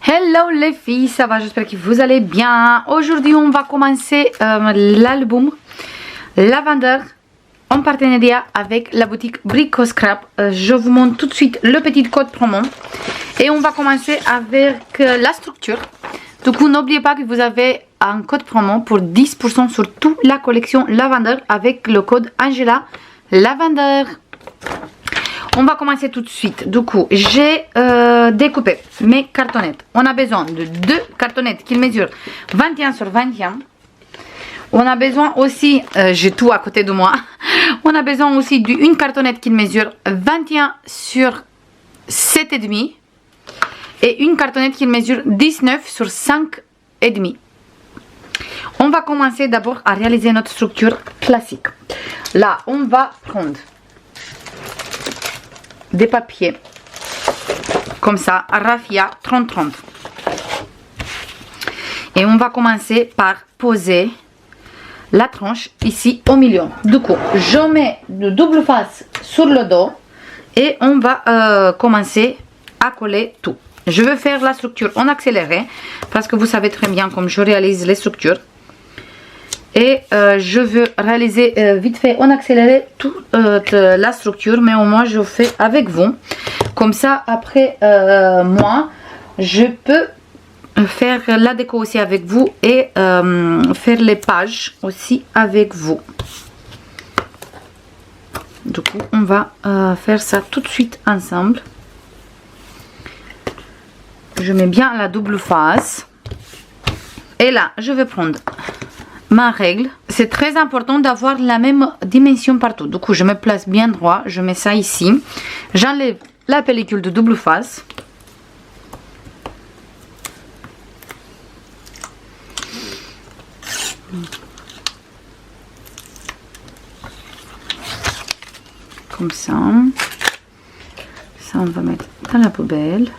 Hello les filles, ça va, j'espère que vous allez bien. Aujourd'hui on va commencer l'album Lavender en partenariat avec la boutique Brico Scrap. Je vous montre tout de suite le petit code promo et on va commencer avec la structure. Du coup n'oubliez pas que vous avez un code promo pour 10% sur toute la collection Lavender avec le code Angela Lavender. On va commencer tout de suite. Du coup, j'ai découpé mes cartonnettes. On a besoin de deux cartonnettes qui mesurent 21 sur 21. On a besoin aussi, j'ai tout à côté de moi. On a besoin aussi d'une cartonnette qui mesure 21 sur 7,5. Et une cartonnette qui mesure 19 sur 5,5. On va commencer d'abord à réaliser notre structure classique. Là, on va prendre des papiers comme ça, raffia 30-30, et on va commencer par poser la tranche ici au milieu. Du coup je mets de double face sur le dos et on va commencer à coller tout. Je vais faire la structure en accéléré parce que vous savez très bien comme je réalise les structures. Et je veux réaliser vite fait en accéléré toute la structure, mais au moins je fais avec vous. Comme ça, après moi, je peux faire la déco aussi avec vous et faire les pages aussi avec vous. Du coup, on va faire ça tout de suite ensemble. Je mets bien la double face. Et là, je vais prendre ma règle. C'est très important d'avoir la même dimension partout. Du coup je me place bien droit, je mets ça ici, j'enlève la pellicule de double face, comme ça on va mettre dans la poubelle.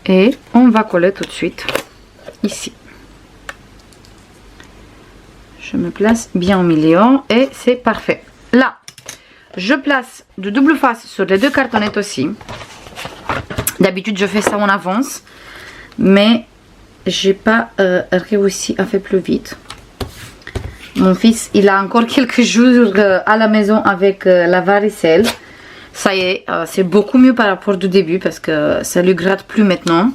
Et on va coller tout de suite ici. Je me place bien au milieu et c'est parfait. Là, je place de double face sur les deux cartonnettes aussi. D'habitude, je fais ça en avance, mais j'ai pas réussi à faire plus vite. Mon fils, il a encore quelques jours à la maison avec la varicelle. Ça y est, c'est beaucoup mieux par rapport au début parce que ça lui gratte plus maintenant.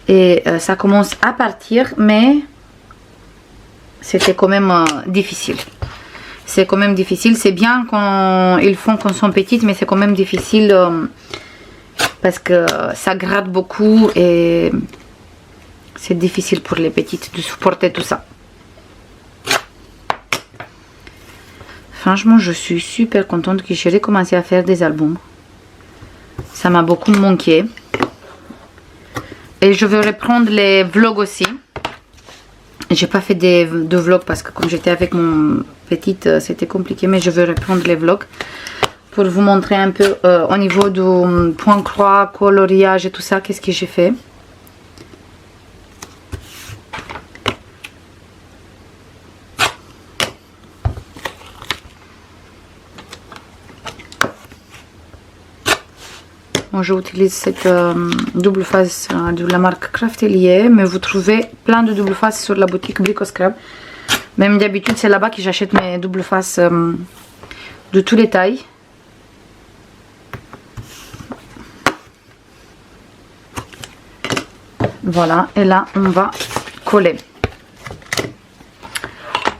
Et ça commence à partir, mais c'était quand même difficile. C'est quand même difficile. C'est bien quand ils font quand ils sont petites, mais c'est quand même difficile parce que ça gratte beaucoup et c'est difficile pour les petites de supporter tout ça. Franchement, je suis super contente que j'ai recommencé à faire des albums. Ça m'a beaucoup manqué. Et je vais reprendre les vlogs aussi. J'ai pas fait de vlogs parce que comme j'étais avec mon petite, c'était compliqué. Mais je vais reprendre les vlogs pour vous montrer un peu au niveau du point croix, coloriage et tout ça, qu'est-ce que j'ai fait. Moi j'utilise cette double face de la marque Craftelier, mais vous trouvez plein de double face sur la boutique Brico Scrap. Même d'habitude c'est là-bas que j'achète mes double face de tous les tailles. Voilà, et là on va coller.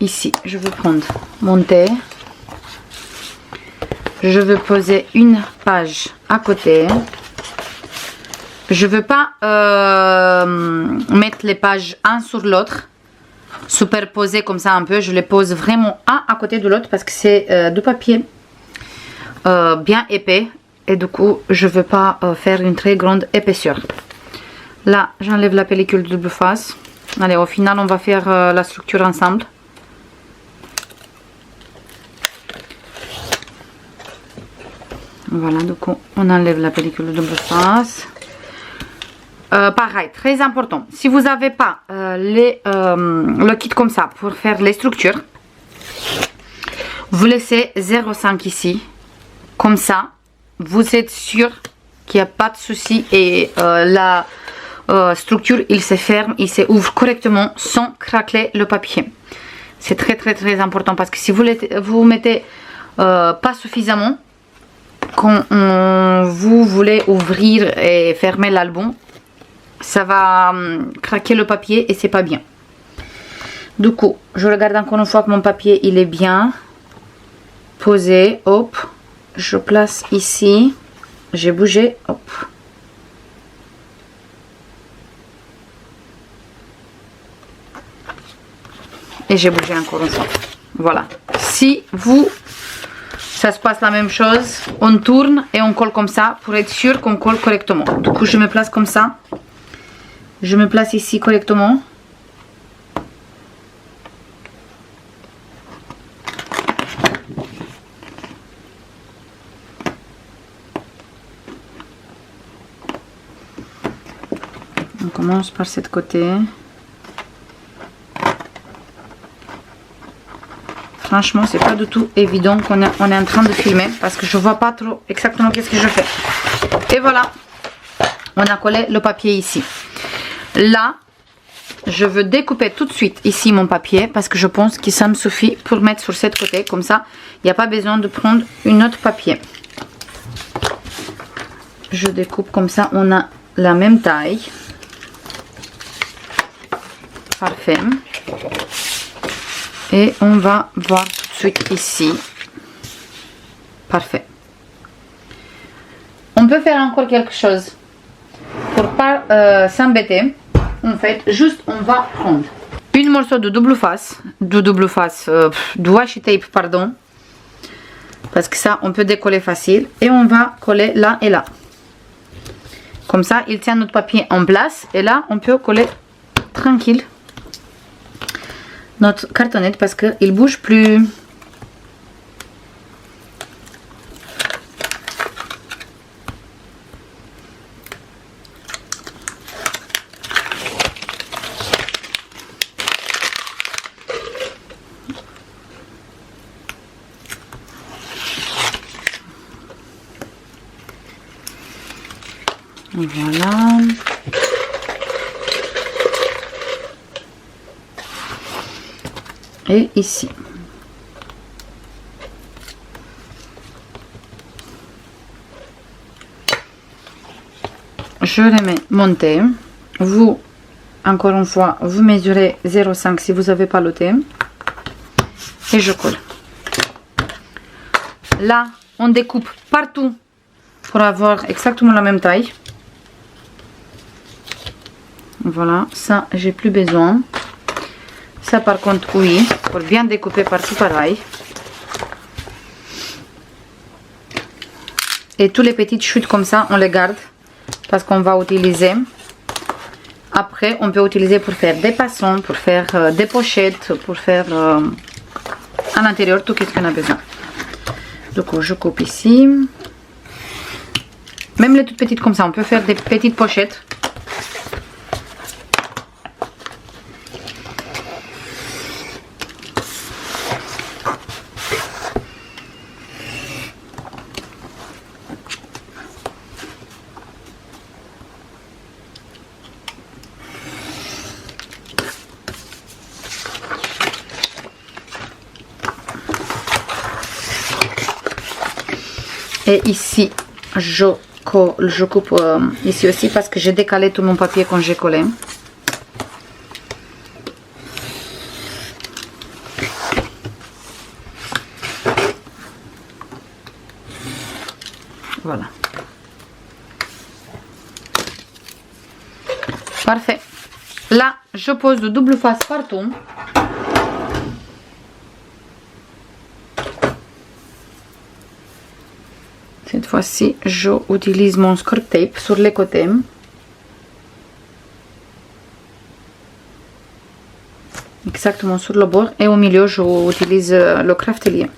Ici je vais prendre mon thé. Je vais poser une page à côté. Je ne veux pas mettre les pages un sur l'autre, superposer comme ça un peu. Je les pose vraiment un à côté de l'autre parce que c'est du papier bien épais. Et du coup, je ne veux pas faire une très grande épaisseur. Là, j'enlève la pellicule de double face. Allez, au final, on va faire la structure ensemble. Voilà, donc on enlève la pellicule de double face. Pareil, très important. Si vous n'avez pas le kit comme ça pour faire les structures, Vous laissez 0,5 ici. Comme ça, vous êtes sûr qu'il n'y a pas de souci et la structure, il se ferme, il se ouvre correctement sans craquer le papier. C'est très important parce que si vous mettez pas suffisamment, quand vous voulez ouvrir et fermer l'album, ça va craquer le papier et c'est pas bien. Du coup, je regarde encore une fois que mon papier il est bien posé. Hop, je place ici. J'ai bougé. Hop. Et j'ai bougé encore une fois. Voilà. Si vous, ça se passe la même chose, on tourne et on colle comme ça pour être sûr qu'on colle correctement. Du coup, je me place comme ça. Je me place ici correctement. On commence par cette côté. Franchement, c'est pas du tout évident qu'on est en train de filmer parce que je vois pas trop exactement qu'est-ce que je fais. Et voilà, on a collé le papier ici. Là, je veux découper tout de suite ici mon papier parce que je pense que ça me suffit pour mettre sur cette côté. Comme ça, il n'y a pas besoin de prendre une autre papier. Je découpe comme ça, on a la même taille. Parfait. Et on va voir tout de suite ici. Parfait. On peut faire encore quelque chose. Pour pas s'embêter, en fait, juste on va prendre une morceau de double face. Du washi tape, pardon. Parce que ça, on peut décoller facile. Et on va coller là et là. Comme ça, il tient notre papier en place. Et là, on peut coller tranquille notre cartonnette parce qu'il bouge plus. Voilà. Et ici. Je les mets montés. Vous, encore une fois, vous mesurez 0,5 si vous n'avez pas le thème. Et je colle. Là, on découpe partout pour avoir exactement la même taille. Voilà, ça, j'ai plus besoin. Ça par contre oui, pour bien découper partout pareil. Et tous les petites chutes comme ça, on les garde parce qu'on va utiliser. Après, on peut utiliser pour faire des passants, pour faire des pochettes, pour faire à l'intérieur tout ce qu'on a besoin. Donc je coupe ici. Même les toutes petites comme ça, on peut faire des petites pochettes. Et ici, je coupe ici aussi parce que j'ai décalé tout mon papier quand j'ai collé. Voilà. Parfait. Là, je pose de double face partout. Cette fois-ci, j'utilise mon scotch tape sur les côtés. Exactement sur le bord. Et au milieu, j'utilise le Craftelier.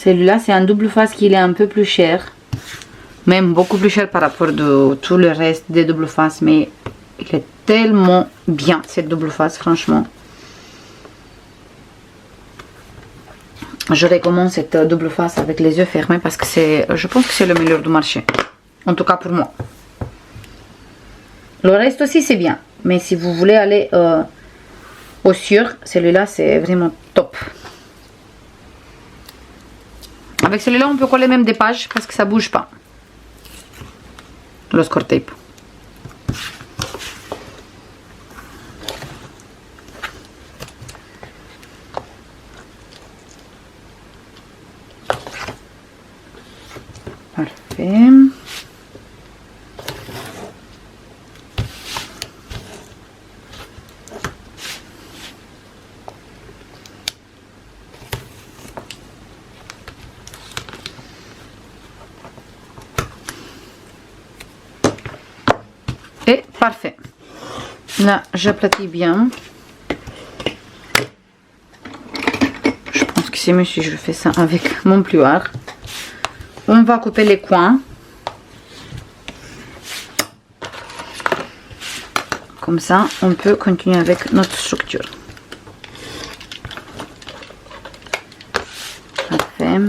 Celui-là, c'est un double face qui est un peu plus cher. Même beaucoup plus cher par rapport à tout le reste des double faces. Mais il est tellement bien, cette double face, franchement. Je recommande cette double face avec les yeux fermés parce que je pense que c'est le meilleur du marché. En tout cas pour moi. Le reste aussi c'est bien. Mais si vous voulez aller au sûr, celui-là c'est vraiment top. Avec celui-là on peut coller même des pages parce que ça bouge pas. Le score tape. Parfait. Et parfait. Là, j'aplatis bien. Je pense que c'est mieux si je fais ça avec mon plioir. On va couper les coins. Comme ça, on peut continuer avec notre structure. Parfait.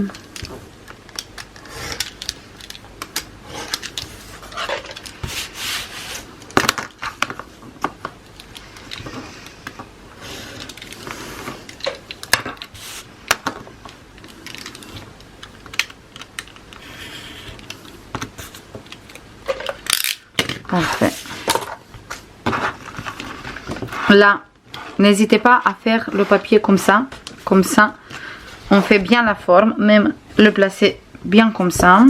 Parfait. Là, n'hésitez pas à faire le papier comme ça. Comme ça, on fait bien la forme. Même le placer bien comme ça.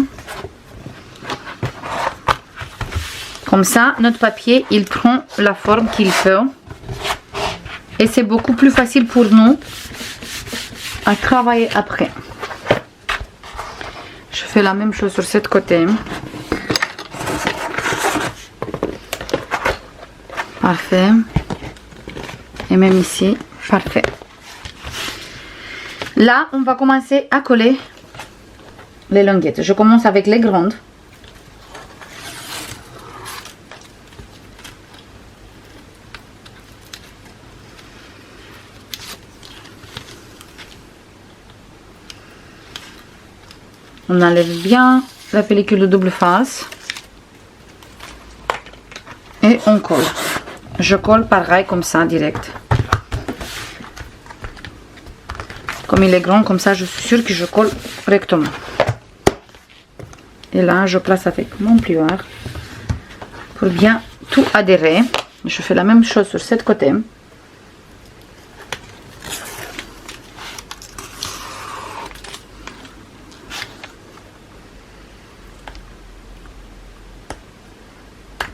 Comme ça, notre papier, il prend la forme qu'il faut. Et c'est beaucoup plus facile pour nous à travailler après. Je fais la même chose sur cette côté. Parfait. Et même ici, parfait. Là, on va commencer à coller les languettes. Je commence avec les grandes. On enlève bien la pellicule de double face. Et on colle. Je colle pareil comme ça, direct. Comme il est grand, comme ça, je suis sûre que je colle correctement. Et là, je place avec mon plioir pour bien tout adhérer. Je fais la même chose sur cette côté.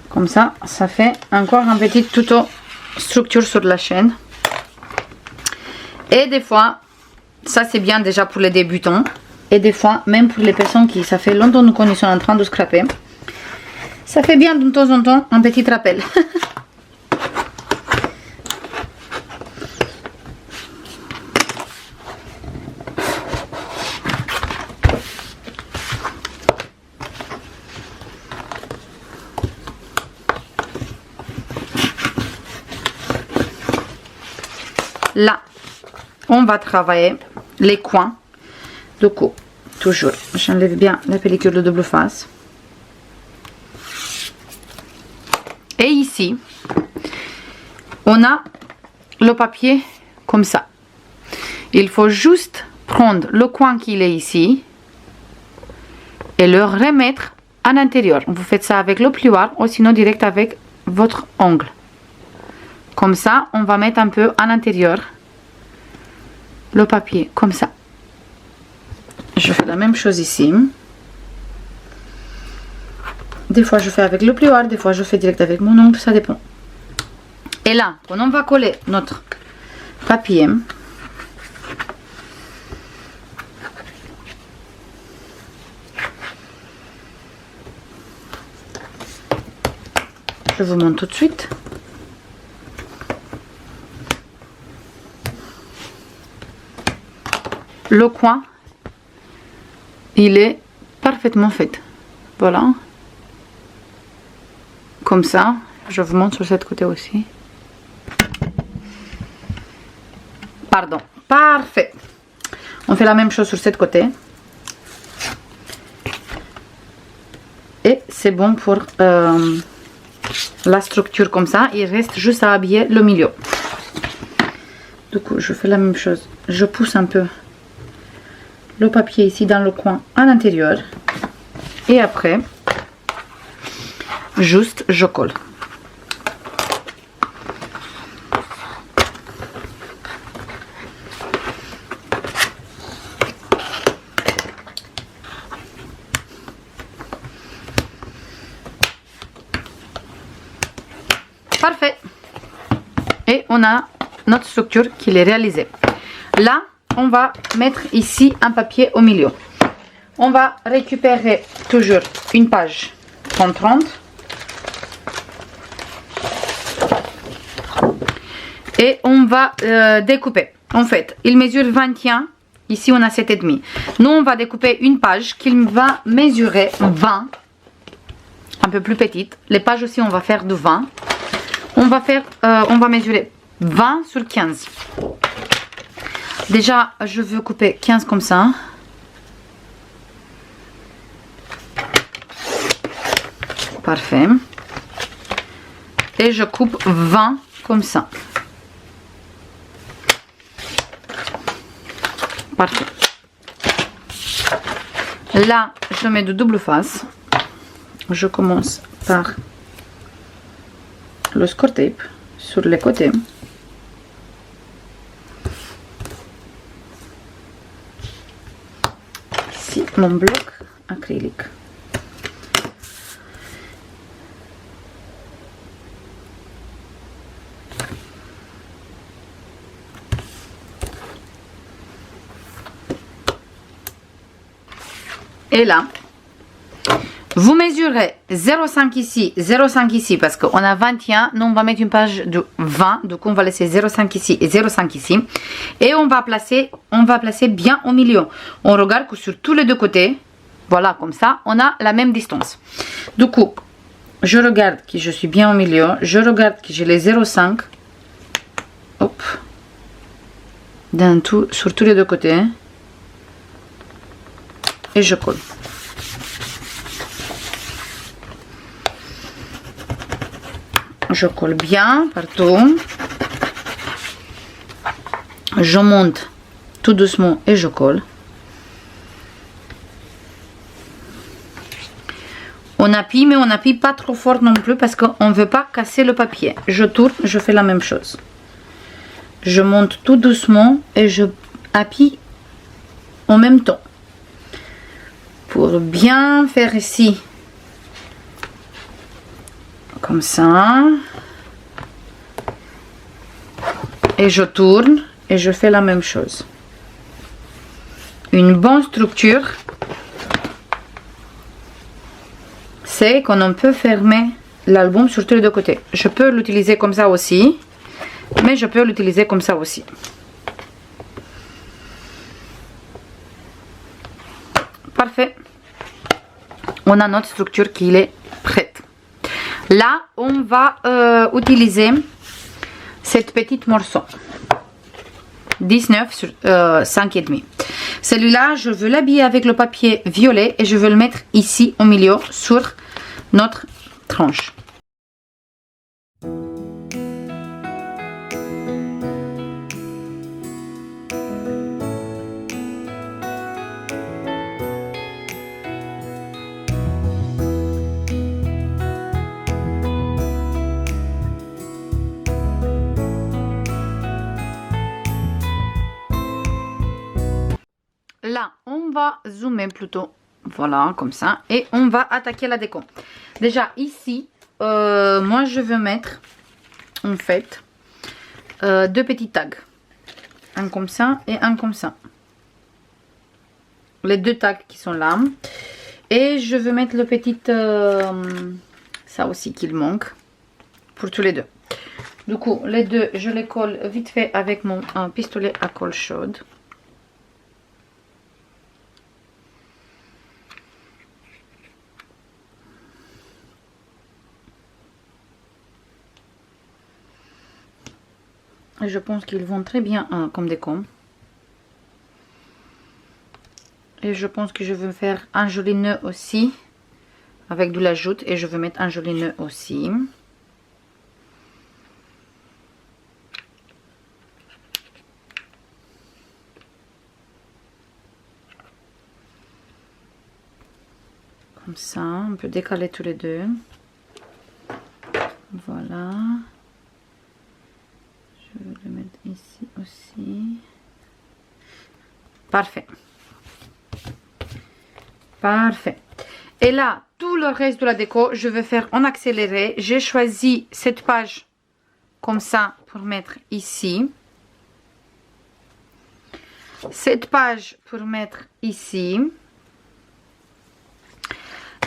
Comme ça, ça fait encore un petit tuto structure sur la chaîne. Et des fois, ça c'est bien déjà pour les débutants. Et des fois, même pour les personnes qui, ça fait longtemps qu'ils sont en train de scraper. Ça fait bien de temps en temps un petit rappel. Là, on va travailler les coins de cou. Toujours, j'enlève bien la pellicule de double face. Et ici, on a le papier comme ça. Il faut juste prendre le coin qu'il est ici et le remettre à l'intérieur. Vous faites ça avec le plioir ou sinon direct avec votre ongle. Comme ça, on va mettre un peu à l'intérieur le papier, comme ça. Je fais la même chose ici. Des fois, je fais avec le plioir, des fois, je fais direct avec mon ongle, ça dépend. Et là, quand on va coller notre papier, je vous montre tout de suite. Le coin il est parfaitement fait. Voilà. Comme ça. Je vous montre sur cette côté aussi. Pardon. Parfait. On fait la même chose sur cette côté. Et c'est bon pour la structure comme ça. Il reste juste à habiller le milieu. Du coup, je fais la même chose. Je pousse un peu le papier ici dans le coin à l'intérieur. Et après, juste je colle. Parfait. Et on a notre structure qui est réalisée. Là, on va mettre ici un papier au milieu. On va récupérer toujours une page 30-30. Et on va découper. En fait, il mesure 21. Ici, on a 7,5. Nous, on va découper une page qui va mesurer 20. Un peu plus petite. Les pages aussi, on va faire de 20. On va mesurer 20 sur 15. Déjà, je veux couper 15 comme ça. Parfait. Et je coupe 20 comme ça. Parfait. Là, je mets de double face. Je commence par le score tape sur les côtés. Ici, mon bloc acrylique. Et là, vous mesurez 0,5 ici, 0,5 ici, parce qu'on a 21. Nous, on va mettre une page de 20. Donc, on va laisser 0,5 ici et 0,5 ici. Et on va placer bien au milieu. On regarde que sur tous les deux côtés, voilà, comme ça, on a la même distance. Du coup, je regarde que je suis bien au milieu. Je regarde que j'ai les 0,5. Hop. Sur tous les deux côtés. Et je colle. Je colle bien partout. Je monte tout doucement et je colle. On appuie, mais on n'appuie pas trop fort non plus parce qu'on ne veut pas casser le papier. Je tourne, je fais la même chose. Je monte tout doucement et je appuie en même temps. Pour bien faire ici. Comme ça. Et je tourne et je fais la même chose. Une bonne structure, c'est qu'on peut fermer l'album sur tous les deux côtés. Je peux l'utiliser comme ça aussi, mais je peux l'utiliser comme ça aussi. Parfait. On a notre structure qui est prête. Là, on va utiliser cette petite morceau. 19 sur 5,5. Celui-là, je veux l'habiller avec le papier violet et je veux le mettre ici au milieu sur notre tranche. Là, on va zoomer plutôt, voilà, comme ça, et on va attaquer la déco. Déjà, ici, moi, je veux mettre, en fait, deux petits tags. Un comme ça et un comme ça. Les deux tags qui sont là. Et je veux mettre le petit, ça aussi qu'il manque, pour tous les deux. Du coup, les deux, je les colle vite fait avec mon pistolet à colle chaude. Et je pense qu'ils vont très bien comme déco. Et je pense que je vais faire un joli nœud aussi. Avec de la jute. Et je vais mettre un joli nœud aussi. Comme ça, on peut décaler tous les deux. Voilà. Je vais le mettre ici aussi. Parfait. Parfait. Et là, tout le reste de la déco, je vais faire en accéléré. J'ai choisi cette page comme ça pour mettre ici. Cette page pour mettre ici.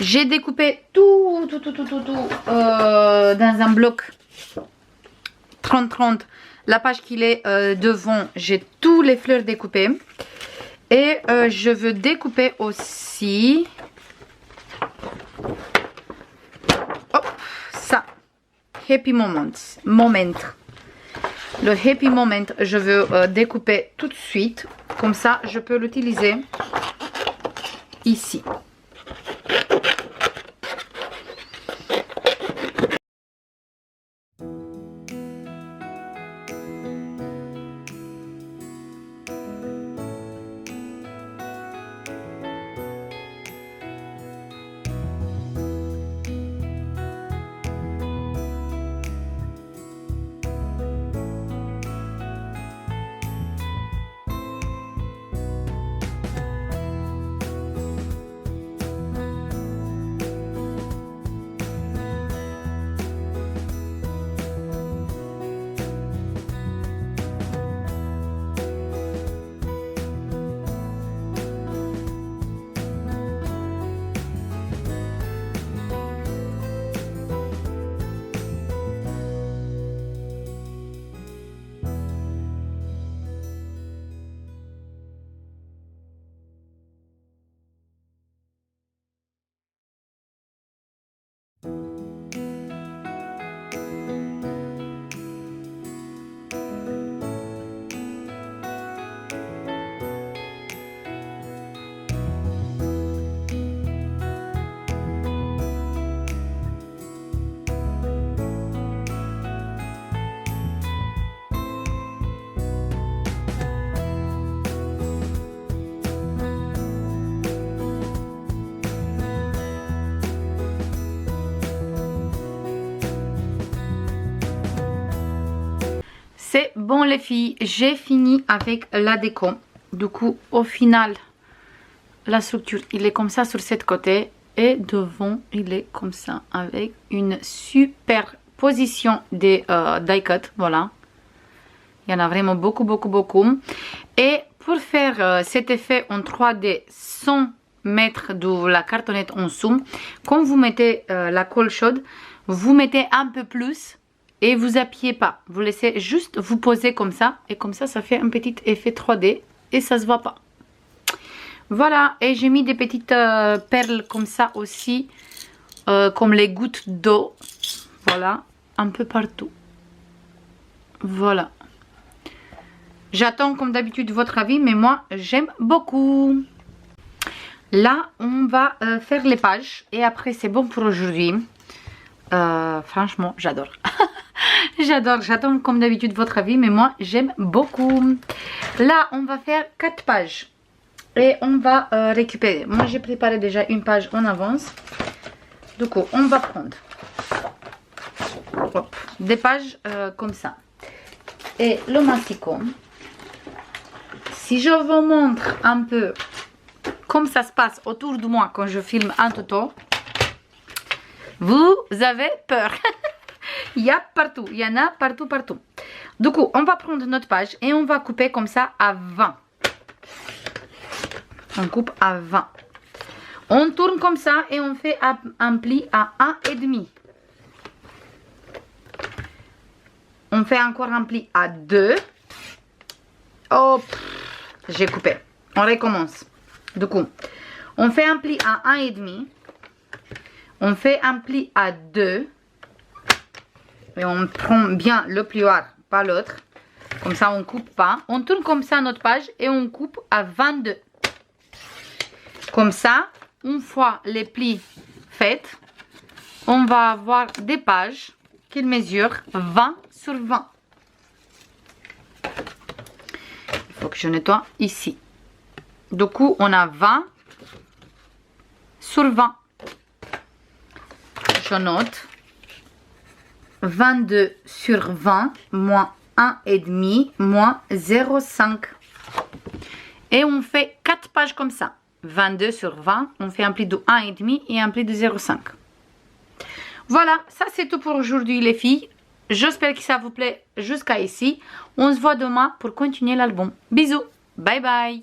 J'ai découpé tout dans un bloc 30-30. La page qui est devant, j'ai tous les fleurs découpées. Et je veux découper aussi hop, ça. Happy Moment. Le Happy Moment, je veux découper tout de suite. Comme ça, je peux l'utiliser ici. C'est bon les filles, j'ai fini avec la déco. Du coup, au final, la structure, il est comme ça sur cette côté. Et devant, il est comme ça avec une super position des die cut. Voilà. Il y en a vraiment beaucoup. Et pour faire cet effet en 3D sans mettre de la cartonnette en dessous, quand vous mettez la colle chaude, vous mettez un peu plus. Et vous appuyez pas, vous laissez juste vous poser comme ça. Et comme ça fait un petit effet 3D et ça se voit pas. Voilà, et j'ai mis des petites perles comme ça aussi. Comme les gouttes d'eau. Voilà, un peu partout. Voilà. J'attends comme d'habitude votre avis, mais moi j'aime beaucoup. Là, on va faire les pages. Et après c'est bon pour aujourd'hui. Franchement, j'adore. J'adore, j'attends comme d'habitude votre avis, mais moi j'aime beaucoup. Là, on va faire 4 pages et on va récupérer. Moi, j'ai préparé déjà une page en avance. Du coup, on va prendre hop, des pages comme ça. Et le masticon. Si je vous montre un peu comme ça se passe autour de moi quand je filme un tuto, vous avez peur. Il y a partout, il y en a partout. Du coup, on va prendre notre page et on va couper comme ça à 20. On coupe à 20. On tourne comme ça et on fait un pli à 1,5. On fait encore un pli à 2. Hop, j'ai coupé. On recommence. Du coup, on fait un pli à 1,5. On fait un pli à 2. Et on prend bien le plioir, pas l'autre. Comme ça, on ne coupe pas. On tourne comme ça notre page et on coupe à 22. Comme ça, une fois les plis faits, on va avoir des pages qui mesurent 20 sur 20. Il faut que je nettoie ici. Du coup, on a 20 sur 20. Je note 22 sur 20 moins 1,5 moins 0,5. Et on fait 4 pages comme ça. 22 sur 20, on fait un pli de 1,5 et un pli de 0,5. Voilà, ça c'est tout pour aujourd'hui les filles. J'espère que ça vous plaît jusqu'à ici. On se voit demain pour continuer l'album. Bisous, bye bye.